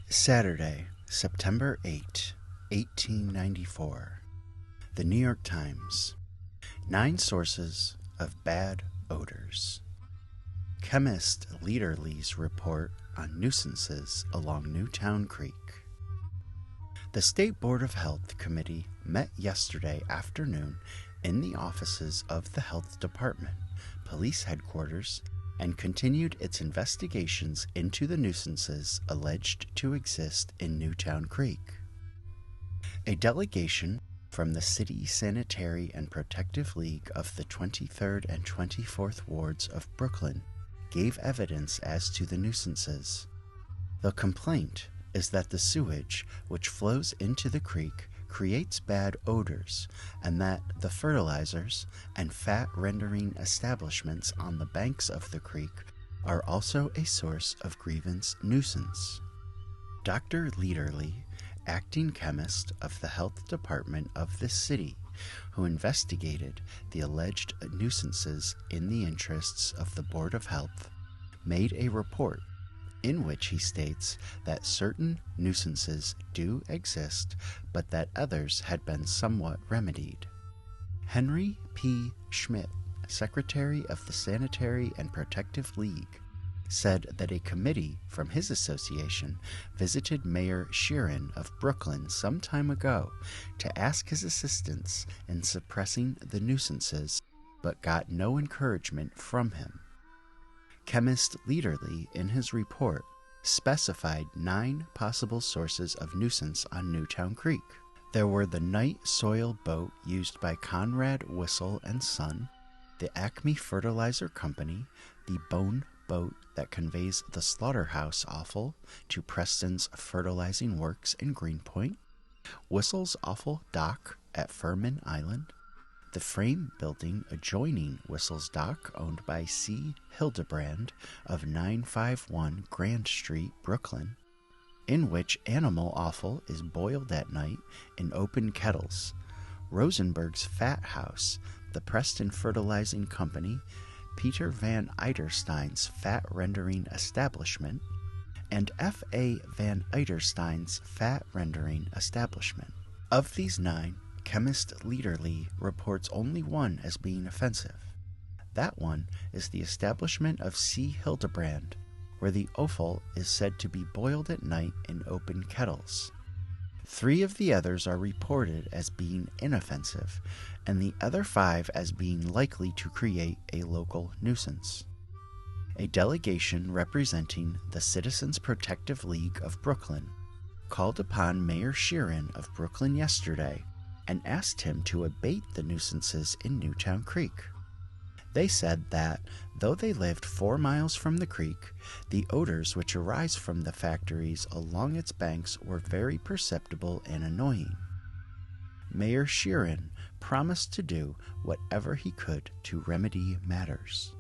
Saturday, September 8, 1894. The New York Times. 9 sources of bad odors. Chemist Leaderly's report on nuisances along Newtown Creek. The State Board of Health Committee met yesterday afternoon in the offices of the Health Department, Police Headquarters, and continued its investigations into the nuisances alleged to exist in Newtown Creek. A delegation from the City Sanitary and Protective League of the 23rd and 24th Wards of Brooklyn gave evidence as to the nuisances. The complaint is that the sewage which flows into the creek creates bad odors, and that the fertilizers and fat-rendering establishments on the banks of the creek are also a source of grievance nuisance. Dr. Leaderly, acting chemist of the health department of this city, who investigated the alleged nuisances in the interests of the Board of Health, made a report in which he states that certain nuisances do exist, but that others had been somewhat remedied. Henry P. Schmidt, secretary of the Sanitary and Protective League, said that a committee from his association visited Mayor Sheeran of Brooklyn some time ago to ask his assistance in suppressing the nuisances, but got no encouragement from him. Chemist Leaderly, in his report, specified 9 possible sources of nuisance on Newtown Creek. There were the night soil boat used by Conrad Whistle and Son, the Acme Fertilizer Company, the bone boat that conveys the slaughterhouse offal to Preston's fertilizing works in Greenpoint, Whistle's offal dock at Furman Island, the frame building adjoining Whistle's dock owned by C. Hildebrand of 951 Grand Street, Brooklyn, in which animal offal is boiled at night in open kettles, Rosenberg's Fat House, the Preston Fertilizing Company, Peter Van Eiderstein's fat rendering establishment, and F. A. Van Eiderstein's fat rendering establishment. Of these 9, Chemist Leaderly reports only one as being offensive. That one is the establishment of C. Hildebrand, where the offal is said to be boiled at night in open kettles. 3 of the others are reported as being inoffensive, and the other 5 as being likely to create a local nuisance. A delegation representing the Citizens Protective League of Brooklyn called upon Mayor Sheeran of Brooklyn yesterday and asked him to abate the nuisances in Newtown Creek. They said that, though they lived 4 miles from the creek, the odors which arise from the factories along its banks were very perceptible and annoying. Mayor Sheeran promised to do whatever he could to remedy matters.